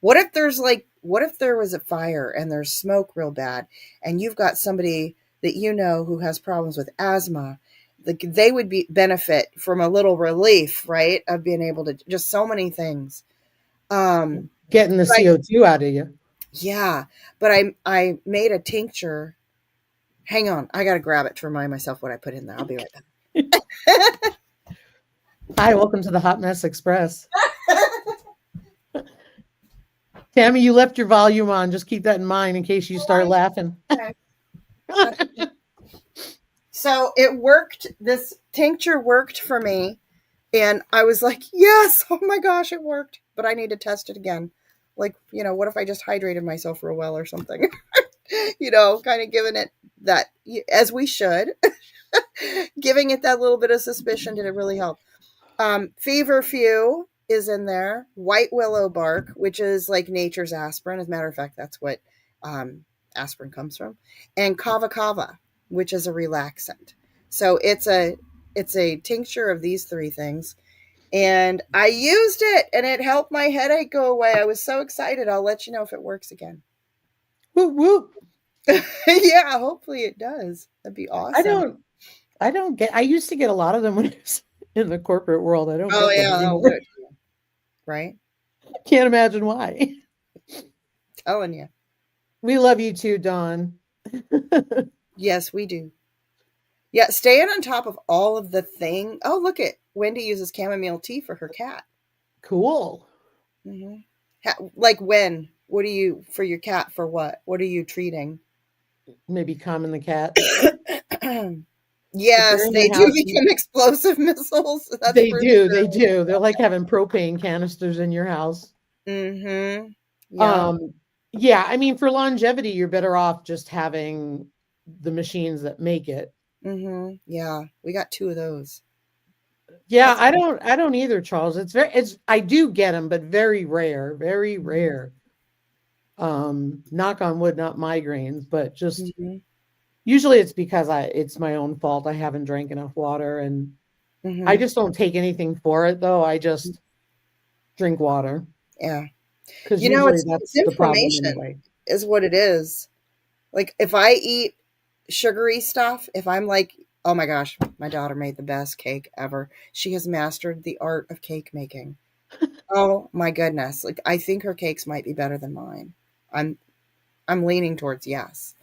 What if there was a fire and there's smoke real bad and you've got somebody that you know who has problems with asthma? Like they would be benefit from a little relief, right? Of being able to just so many things. Um, Getting the but I, CO2 out of you. yeah, but I made a tincture. Hang on, I gotta grab it to remind myself what I put in there. I'll be right back. Hi, welcome to the Hot Mess Express. Tammy, you left your volume on. Just keep that in mind in case you start laughing. Okay. So it worked. This tincture worked for me. And I was like, yes, oh my gosh, it worked. But I need to test it again. Like, what if I just hydrated myself real well or something? Kind of giving it that, as we should, giving it that little bit of suspicion. Did it really help? Feverfew is in there. White willow bark, which is like nature's aspirin. As a matter of fact, that's what aspirin comes from. And kava kava, which is a relaxant. So it's a tincture of these three things. And I used it and it helped my headache go away. I was so excited. I'll let you know if it works again. Whoop, whoop. Yeah, hopefully it does. That'd be awesome. I don't get, I used to get a lot of them when I was in the corporate world. I don't Oh, get them yeah, that'll do anymore. it. Right? Can't imagine why. Telling you. We love you too, Dawn. Yes, we do. Yeah, staying on top of all of the thing. Oh, look at Wendy uses chamomile tea for her cat. Cool. Mm-hmm. Like when? What do you for your cat? For what? What are you treating? Maybe calming the cat. Yes, in they your do house, become explosive missiles. That's they for do. sure. They do. They're like having propane canisters in your house. Mm-hmm. Yeah. Yeah, I mean, for longevity, you're better off just having the machines that make it. Mm-hmm. Yeah. We got two of those. Yeah, That's I don't either, Charles. It's I do get them, but very rare, very rare. Knock on wood, not migraines, but just mm-hmm. usually it's because it's my own fault. I haven't drank enough water, and I Mm-hmm. just don't take anything for it though. I just drink water Yeah. because usually It's that's the problem inflammation anyway. is what it is. Like if I eat sugary stuff, if I'm like, oh my gosh, my daughter made the best cake ever. She has mastered the art of cake making. Oh my goodness. Like I think her cakes might be better than mine. I'm I'm leaning towards yes.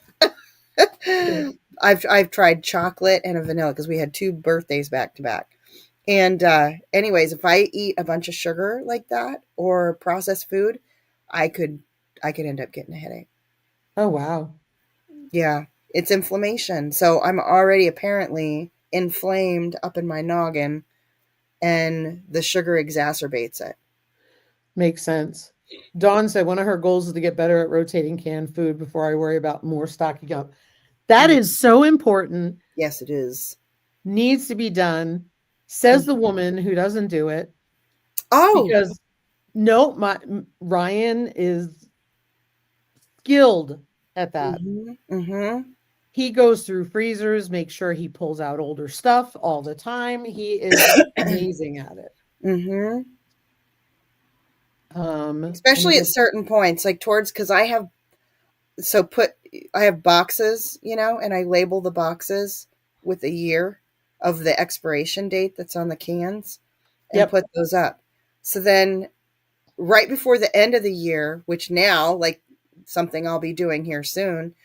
Yeah. I've tried chocolate and a vanilla because we had two birthdays back to back. And anyways, if I eat a bunch of sugar like that or processed food, I could I could end up getting a headache. Oh wow. Yeah, it's inflammation. So I'm already apparently inflamed up in my noggin and the sugar exacerbates it. Makes sense. Dawn said one of her goals is to get better at rotating canned food before I worry about more stocking up. That Mm, is so important. yes, it is. Needs to be done. Says Mm. the woman who doesn't do it Oh. because no, Ryan is skilled at that. Mhm. Mhm. He goes through freezers, makes sure he pulls out older stuff all the time. He is amazing at it. Mhm. And he Especially at gets certain points like towards cuz I have boxes, and I label the boxes with a year of the expiration date that's on the cans and yep. put those up. So then right before the end of the year, which now like something I'll be doing here soon,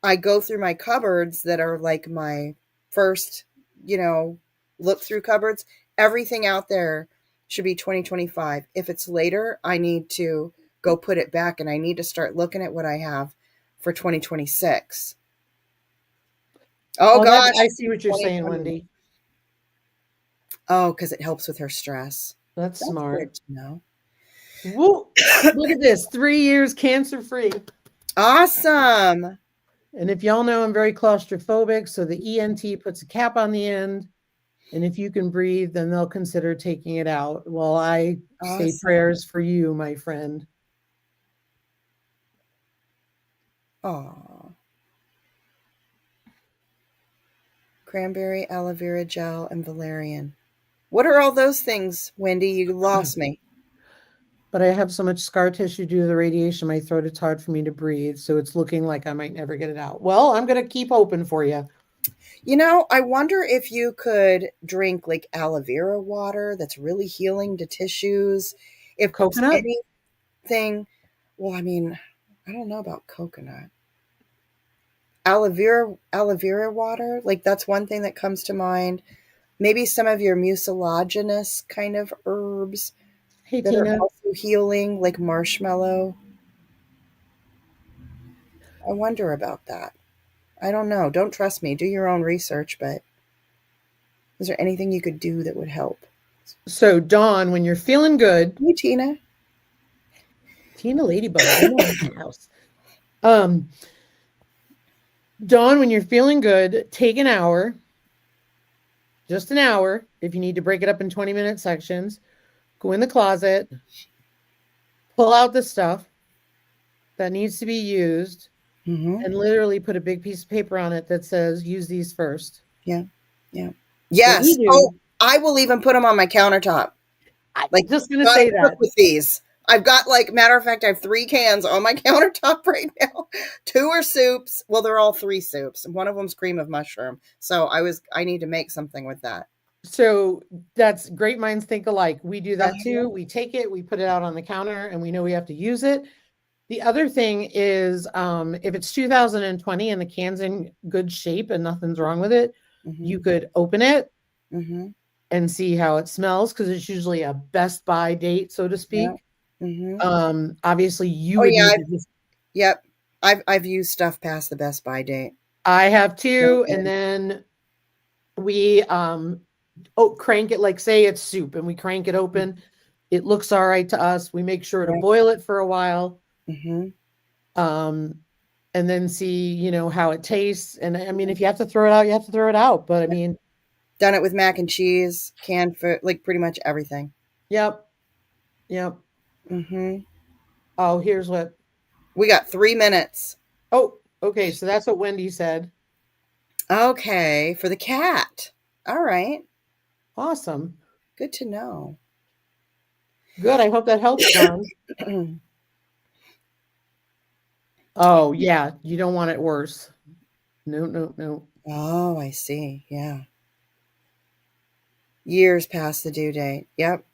I go through my cupboards that are like my first, you know, look through cupboards. Everything out there should be 2025. If it's later, I need to go put it back and I need to start looking at what I have for 2026. Oh Oh, that gosh, I see what you're saying, 2020. Wendy. Oh, because it helps with her stress. That's That's smart. good to know. Woo! Look at this. 3 years cancer free. Awesome. And if y'all know, I'm very claustrophobic, so the ENT puts a cap on the end. And if you can breathe, then they'll consider taking it out. Well, I say Awesome. prayers for you, my friend. Oh, cranberry, aloe vera gel, and valerian. What are all those things, Wendy? You lost me. But I have so much scar tissue due to the radiation in my throat, it's hard for me to breathe. So it's looking like I might never get it out. Well, I'm going to keep hoping for you. I wonder if you could drink like aloe vera water that's really healing to tissues. If there's Coconut? anything, well, I mean, I don't know about coconut. Aloe vera water, like that's one thing that comes to mind. Maybe some of your mucilaginous kind of herbs Hey, that are Tina. also healing, like marshmallow. I wonder about that. I don't know. Don't trust me. Do your own research, but is there anything you could do that would help? So, Dawn, when you're feeling good, Hey, Tina. Tina Ladybug, get out of my house. Dawn, when you're feeling good, take an hour, just an hour. If you need to break it up in 20-minute sections, go in the closet, pull out the stuff that needs to be used, and literally put a big piece of paper on it that says, use these first. Yeah. Yeah. What Yes. we do, Oh, I will even put them on my countertop. I'm Like, just going to gotta say cook that. with these. I've got, like, matter of fact, I have 3 cans on my countertop right now. 2 are soups. Well, they're all 3 soups. One of them's cream of mushroom. So I need to make something with that. So that's great minds think alike. We do that too. We take it, we put it out on the counter, and we know we have to use it. The other thing is, if it's 2020 and the can's in good shape and nothing's wrong with it, you could open it and see how it smells, because it's usually a best by date, so to speak. Obviously, you would need to just. Yep. I've used stuff past the best by date. I have too, and then we crank it, like say it's soup, and we crank it open. It looks all right to us. We make sure to boil it for a while. And then see, how it tastes. And I mean, if you have to throw it out, you have to throw it out. But I mean, done it with mac and cheese, canned food, like pretty much everything. Yep. Oh, here's what. We got 3 minutes. Oh, okay. So that's what Wendy said. Okay. For the cat. All right. Awesome. Good to know. Good. I hope that helps, Dawn. Oh, yeah. You don't want it worse. No. Oh, I see. Yeah. Years past the due date. Yep.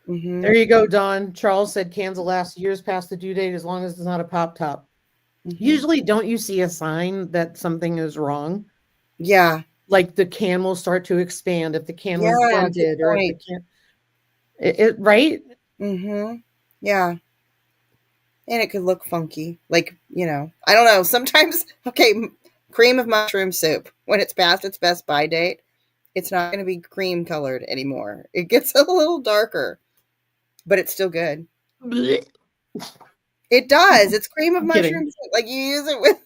There you go, Dawn. Charles said cans will last years past the due date as long as it's not a pop top. Usually, don't you see a sign that something is wrong? Yeah. Like the can will start to expand if the can was dented, or if the can. Right? Yeah. And it could look funky. Like, I don't know. Sometimes, cream of mushroom soup, when it's past its best by date, it's not going to be cream colored anymore. It gets a little darker, but it's still good. It does. It's cream of mushroom soup. Like, you use it with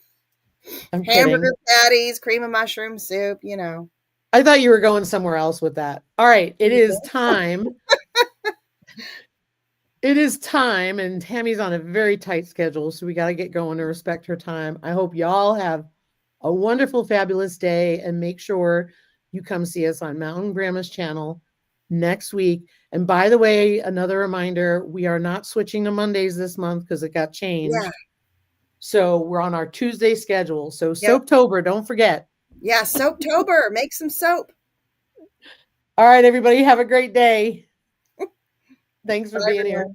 hamburger patties, cream of mushroom soup, I thought you were going somewhere else with that. All right. It is time. It is time, and Tammy's on a very tight schedule, so we got to get going to respect her time. I hope y'all have a wonderful, fabulous day, and make sure you come see us on Mountain Grandma's channel next week. And by the way, another reminder, we are not switching to Mondays this month because it got changed. Yeah. So we're on our Tuesday schedule. So Soaptober, don't forget. Yeah, Soaptober. Make some soap. All right, everybody, have a great day. Thanks for being here.